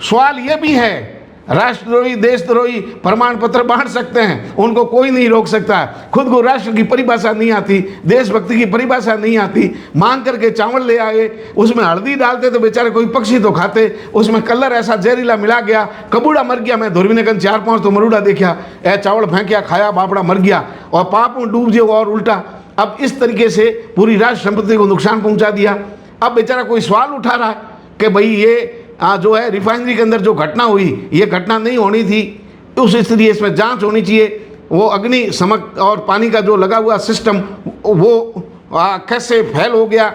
सवाल ये भी है, राष्ट्रद्रोही देशद्रोही प्रमाण पत्र बांट सकते हैं, उनको कोई नहीं रोक सकता है। खुद को राष्ट्र की परिभाषा नहीं आती, देशभक्ति की परिभाषा नहीं आती, मांग करके चावल ले आए, उसमें हल्दी डालते तो बेचारे कोई पक्षी तो खाते, उसमें कलर ऐसा जहरीला मिला गया, कबूड़ा मर गया। मैं धोरवी ने कन 4-5 तो मरूड़ा देखा, ए चावल फेंकिया खाया बापड़ा मर गया, और पाप में डूब जो और उल्टा। अब इस तरीके से पूरी राष्ट्र संपत्ति को नुकसान पहुंचा दिया। अब बेचारा कोई सवाल उठा रहा है कि भाई ये जो है रिफाइनरी के अंदर जो घटना हुई, ये घटना नहीं होनी थी, उस इसलिए इसमें जांच होनी चाहिए। वो अग्निशमक और पानी का जो लगा हुआ सिस्टम वो कैसे फेल हो गया,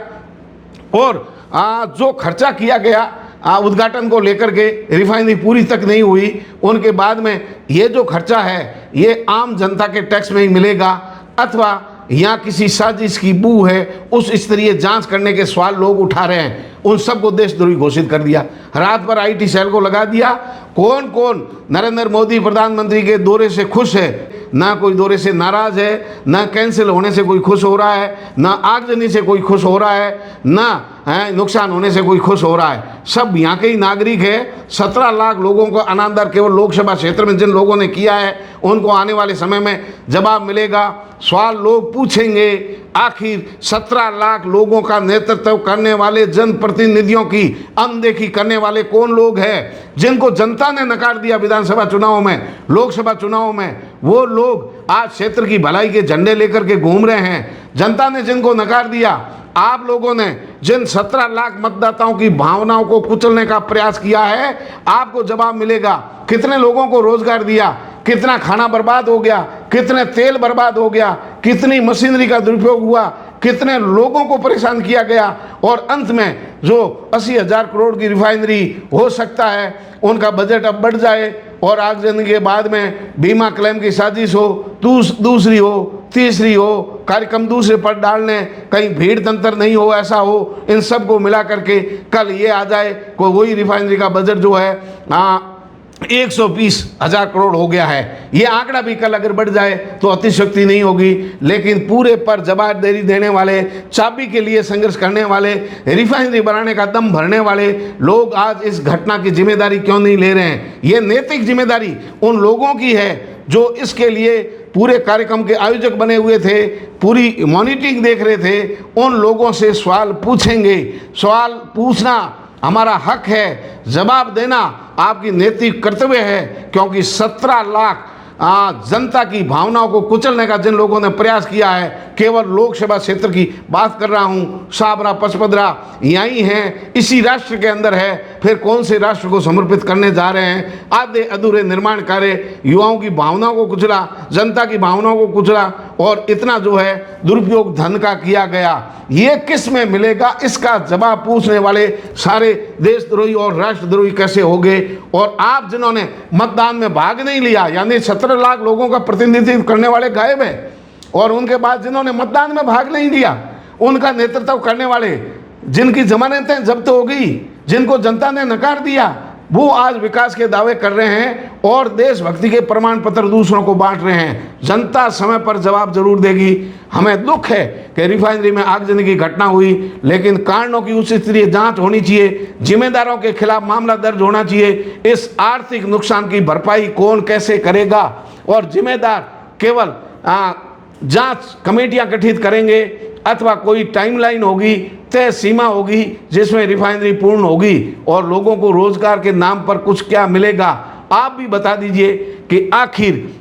और जो खर्चा किया गया उद्घाटन को लेकर के, रिफाइनरी पूरी तक नहीं हुई, उनके बाद में ये जो खर्चा है ये आम जनता के टैक्स में ही मिलेगा अथवा यहाँ किसी साजिश की बू है, उस स्तरीय जांच करने के सवाल लोग उठा रहे हैं। उन सबको देशद्रोही घोषित कर दिया, रात भर आईटी सेल को लगा दिया। कौन कौन नरेंद्र मोदी प्रधानमंत्री के दौरे से खुश है, ना कोई दौरे से नाराज है, ना कैंसिल होने से कोई खुश हो रहा है, ना आगजनी से कोई खुश हो रहा है, ना नुकसान होने से कोई खुश हो रहा है। सब यहाँ के ही नागरिक है। 17 लाख लोगों को अनादर केवल लोकसभा क्षेत्र में जिन लोगों ने किया है, उनको आने वाले समय में जवाब मिलेगा। सवाल लोग पूछेंगे, आखिर 17 लाख लोगों का नेतृत्व करने वाले जनप्रतिनिधियों की अनदेखी करने वाले कौन लोग हैं, जिनको जनता ने नकार दिया विधानसभा चुनाव में, लोकसभा चुनाव में। वो लोग आज क्षेत्र की भलाई के झंडे लेकर के घूम रहे हैं। जनता ने जिनको नकार दिया, आप लोगों ने जिन 17 लाख मतदाताओं की भावनाओं को कुचलने का प्रयास किया है, आपको जवाब मिलेगा। कितने लोगों को रोजगार दिया, कितना खाना बर्बाद हो गया, कितने तेल बर्बाद हो गया, कितनी मशीनरी का दुरुपयोग हुआ, कितने लोगों को परेशान किया गया, और अंत में जो 80,000 करोड़ की रिफाइनरी हो सकता है उनका बजट अब बढ़ जाए, और आगजनी के बाद में बीमा क्लेम की साजिश हो, दूसरी हो, तीसरी हो, कार्यक्रम दूसरे पर डालने, कहीं भीड़ तंत्र नहीं हो, ऐसा हो, इन सब को मिला करके कल ये आ जाए को वही रिफाइनरी का बजट जो है 120,000 करोड़ हो गया है। ये आंकड़ा भी कल अगर बढ़ जाए तो अतिशक्ति नहीं होगी, लेकिन पूरे पर जवाबदेही देने वाले, चाबी के लिए संघर्ष करने वाले, रिफाइनरी बनाने का दम भरने वाले लोग आज इस घटना की जिम्मेदारी क्यों नहीं ले रहे हैं? ये नैतिक जिम्मेदारी उन लोगों की है जो इसके लिए पूरे कार्यक्रम के आयोजक बने हुए थे, पूरी मॉनिटरिंग देख रहे थे। उन लोगों से सवाल पूछेंगे। सवाल पूछना हमारा हक है, जवाब देना आपकी नैतिक कर्तव्य है, क्योंकि 17 लाख जनता की भावनाओं को कुचलने का जिन लोगों ने प्रयास किया है, केवल लोकसभा क्षेत्र की बात कर रहा हूँ, साबरा पचपदरा यहीं हैं, इसी राष्ट्र के अंदर है, फिर कौन से राष्ट्र को समर्पित करने जा रहे हैं? आधे अधूरे निर्माण कार्य, युवाओं की भावनाओं को कुचला, जनता की भावनाओं को कुचला, और इतना जो है दुरुपयोग धन का किया गया। ये किस में मिलेगा? इसका जवाब पूछने वाले सारे देशद्रोही और राष्ट्रद्रोही कैसे हो गए? और आप जिन्होंने मतदान में भाग नहीं लिया, यानी 17 लाख लोगों का प्रतिनिधित्व करने वाले गायब हैं, और उनके बाद जिन्होंने मतदान में भाग नहीं लिया, उनका नेतृत्व करने वाले, जिनकी जमानतें जब्त हो गई, जिनको जनता ने नकार दिया, वो आज विकास के दावे कर रहे हैं और देशभक्ति के प्रमाण पत्र दूसरों को बांट रहे हैं। जनता समय पर जवाब जरूर देगी। हमें दुख है कि रिफाइनरी में आगजनी की घटना हुई, लेकिन कारणों की उच्च स्तरीय जांच होनी चाहिए, जिम्मेदारों के खिलाफ मामला दर्ज होना चाहिए। इस आर्थिक नुकसान की भरपाई कौन कैसे करेगा, और जिम्मेदार केवल जांच कमेटियां गठित करेंगे अथवा कोई टाइमलाइन होगी, तय सीमा होगी जिसमें रिफाइनरी पूर्ण होगी, और लोगों को रोजगार के नाम पर कुछ क्या मिलेगा? आप भी बता दीजिए कि आखिर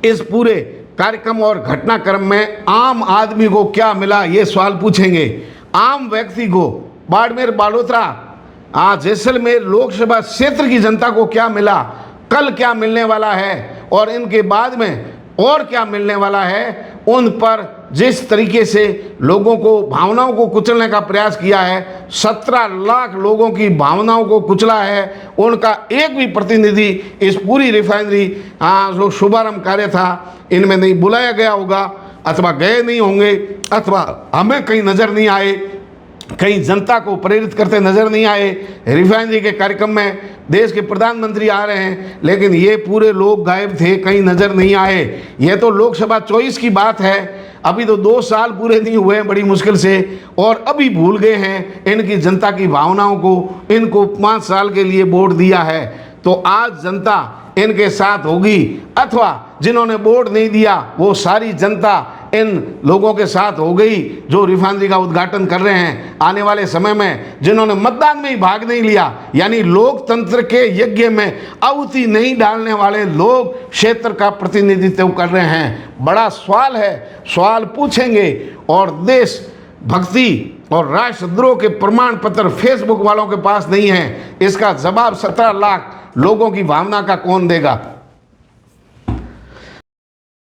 इस पूरे कार्यक्रम और घटनाक्रम में आम आदमी को क्या मिला? ये सवाल पूछेंगे। आम व्यक्ति को, बाड़मेर बालोतरा जैसलमेर लोकसभा क्षेत्र की जनता को क्या मिला, कल क्या मिलने वाला है, और इनके बाद में और क्या मिलने वाला है? उन पर जिस तरीके से लोगों को, भावनाओं को कुचलने का प्रयास किया है, 17 लाख लोगों की भावनाओं को कुचला है, उनका एक भी प्रतिनिधि इस पूरी रिफाइनरी जो शुभारंभ कार्य था इनमें नहीं बुलाया गया होगा, अथवा गए नहीं होंगे, अथवा हमें कहीं नज़र नहीं आए। कहीं जनता को प्रेरित करते नजर नहीं आए। रिफाइनरी के कार्यक्रम में देश के प्रधानमंत्री आ रहे हैं, लेकिन ये पूरे लोग गायब थे, कहीं नजर नहीं आए। ये तो लोकसभा चॉइस की बात है, अभी तो 2 साल पूरे नहीं हुए बड़ी मुश्किल से, और अभी भूल गए हैं इनकी जनता की भावनाओं को। इनको 5 साल के लिए वोट दिया है, तो आज जनता इनके साथ होगी, अथवा जिन्होंने वोट नहीं दिया वो सारी जनता इन लोगों के साथ हो गई जो रिफाइनरी का उद्घाटन कर रहे हैं। आने वाले समय में जिन्होंने मतदान में ही भाग नहीं लिया, यानी लोकतंत्र के यज्ञ में आहुति नहीं डालने वाले लोग क्षेत्र का प्रतिनिधित्व कर रहे हैं। बड़ा सवाल है, सवाल पूछेंगे, और देश भक्ति और राष्ट्रद्रोह के प्रमाण पत्र फेसबुक वालों के पास नहीं है। इसका जवाब 17 लाख लोगों की भावना का कौन देगा?